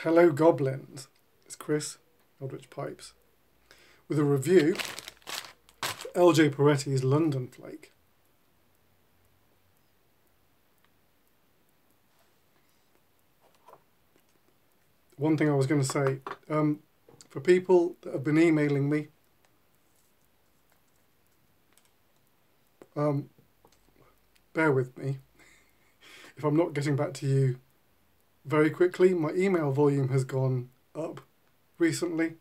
Hello Goblins, it's Chris, Eldritch Pipes, with a review of LJ Peretti's London Flake. One thing I was going to say, for people that have been emailing me, bear with me. If I'm not getting back to you very quickly, my email volume has gone up recently,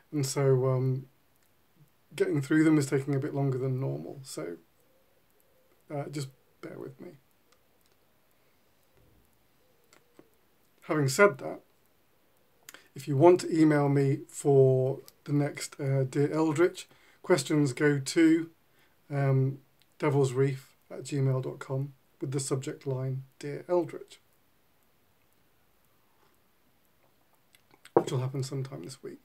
and so getting through them is taking a bit longer than normal, so just bear with me. Having said that, if you want to email me for the next Dear Eldritch, questions go to devilsreef@gmail.com with the subject line Dear Eldritch, which will happen sometime this week.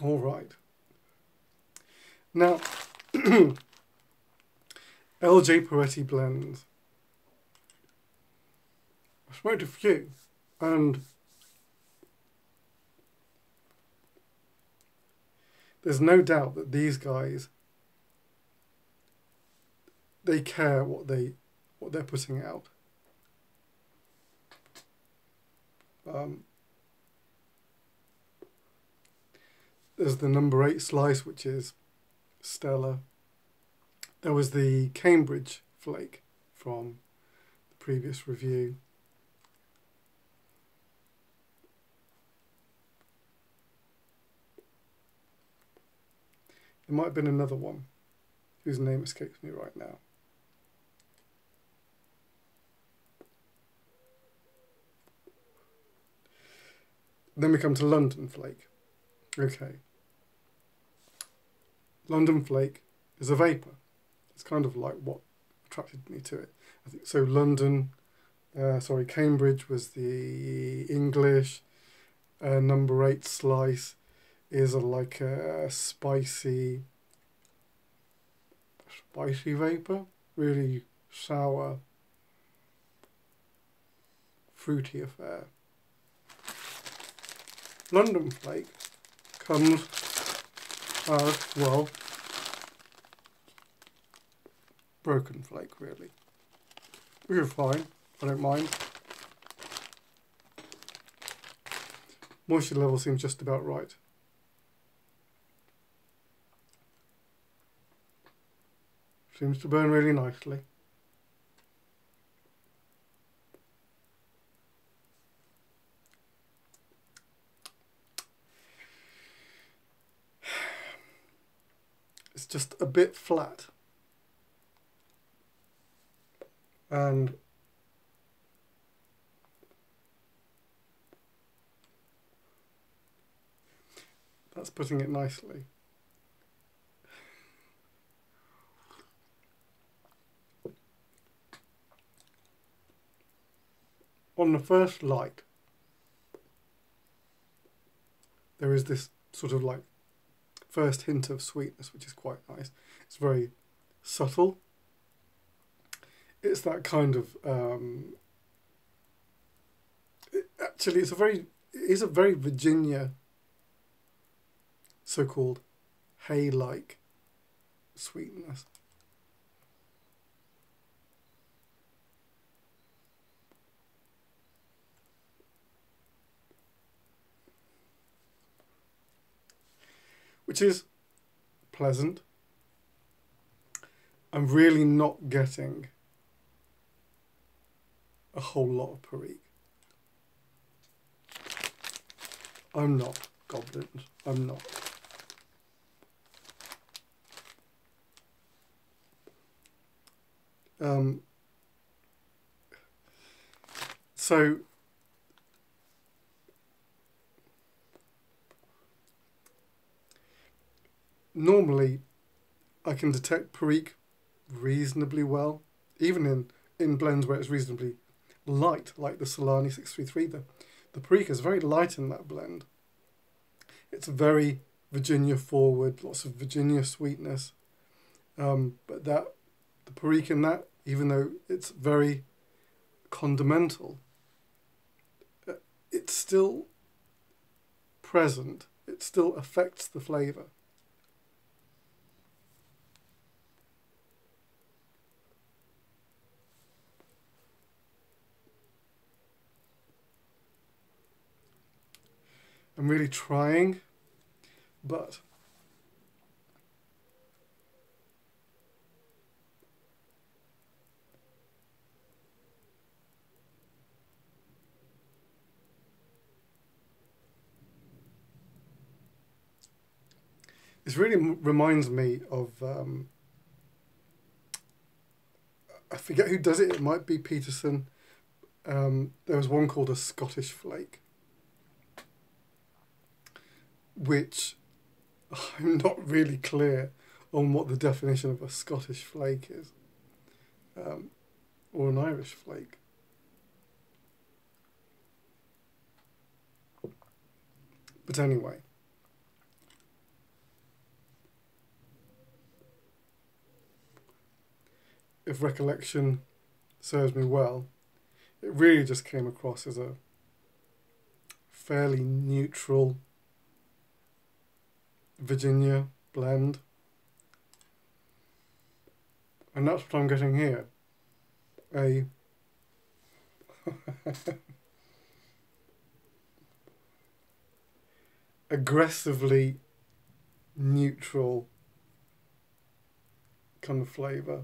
All right. Now, LJ Peretti blends. I smoked a few, and there's no doubt that these guys, they care what they're putting out. There's the number 8 slice, which is stellar. There was the Cambridge Flake from the previous review. There might have been another one whose name escapes me right now. Then we come to London Flake. Okay. London Flake is a vapour. It's kind of like what attracted me to it. I think so. Cambridge was the English. Number 8 slice is like a spicy vapour, really sour, fruity affair. London Flake comes as, well, broken flake, really. Which is fine, I don't mind. Moisture level seems just about right. Seems to burn really nicely. It's just a bit flat. And that's putting it nicely. On the first light, there is this sort of like first hint of sweetness, which is quite nice. It's very subtle. It's that kind of actually it is a very Virginia so-called hay-like sweetness. Which is pleasant. I'm really not getting a whole lot of Peretti. I'm not, Goblins, I'm not. So normally I can detect Peretti reasonably well, even in blends where it's reasonably light, like the Solani 633. The Peretti is very light in that blend. It's very Virginia forward, lots of Virginia sweetness. But the Peretti in that, even though it's very condimental, it's still present. It still affects the flavour. I'm really trying, but this really reminds me of, I forget who does it, it might be Peterson. There was one called a Scottish Flake, which I'm not really clear on what the definition of a Scottish flake is, or an Irish flake. But anyway, if recollection serves me well, it really just came across as a fairly neutral Virginia blend. And that's what I'm getting here. A aggressively neutral kind of flavour.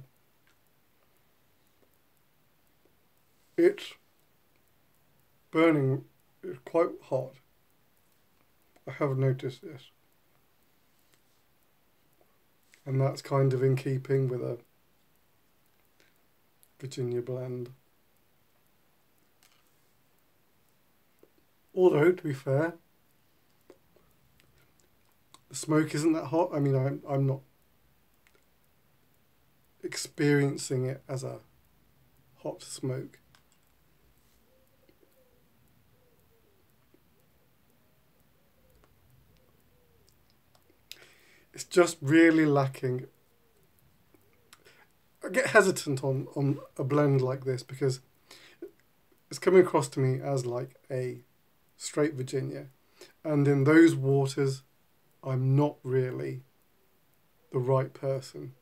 It's burning, it's quite hot. I have noticed this. And that's kind of in keeping with a Virginia blend. Although, to be fair, the smoke isn't that hot. I mean, I'm not experiencing it as a hot smoke. It's just really lacking. I get hesitant on a blend like this because it's coming across to me as like a straight Virginia. And in those waters, I'm not really the right person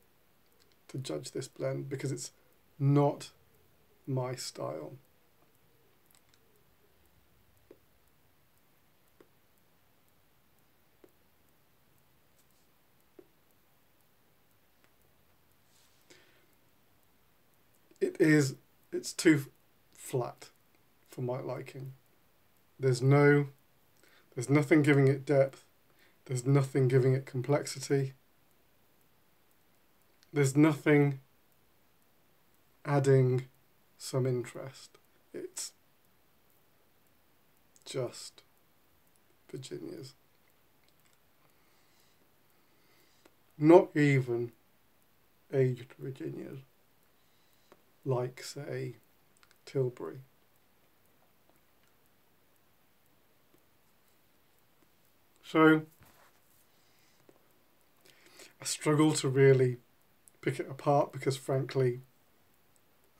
to judge this blend because it's not my style. It's too flat for my liking. There's nothing giving it depth. There's nothing giving it complexity. There's nothing adding some interest. It's just Virginias. Not even aged Virginias, like, say, Tilbury. So I struggle to really pick it apart because, frankly,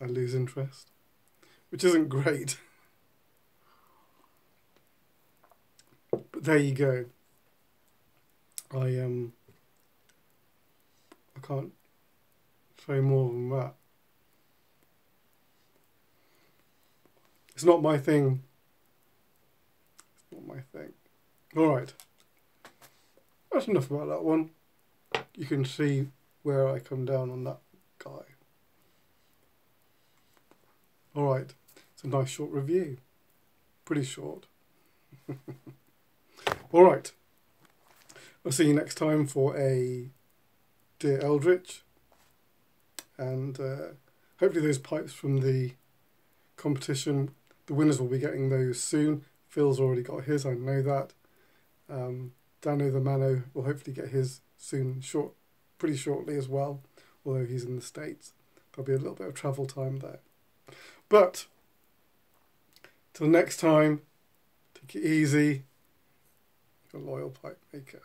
I lose interest, which isn't great. But there you go. I can't say more than that. It's not my thing. It's not my thing. Alright. That's enough about that one. You can see where I come down on that guy. Alright. It's a nice short review. Pretty short. Alright. I'll see you next time for a Dear Eldritch. And hopefully those pipes from the competition, the winners will be getting those soon. Phil's already got his, I know that. Dano the Mano will hopefully get his soon, pretty shortly as well, although he's in the States. There'll be a little bit of travel time there. But, till next time, take it easy, your loyal pipe maker.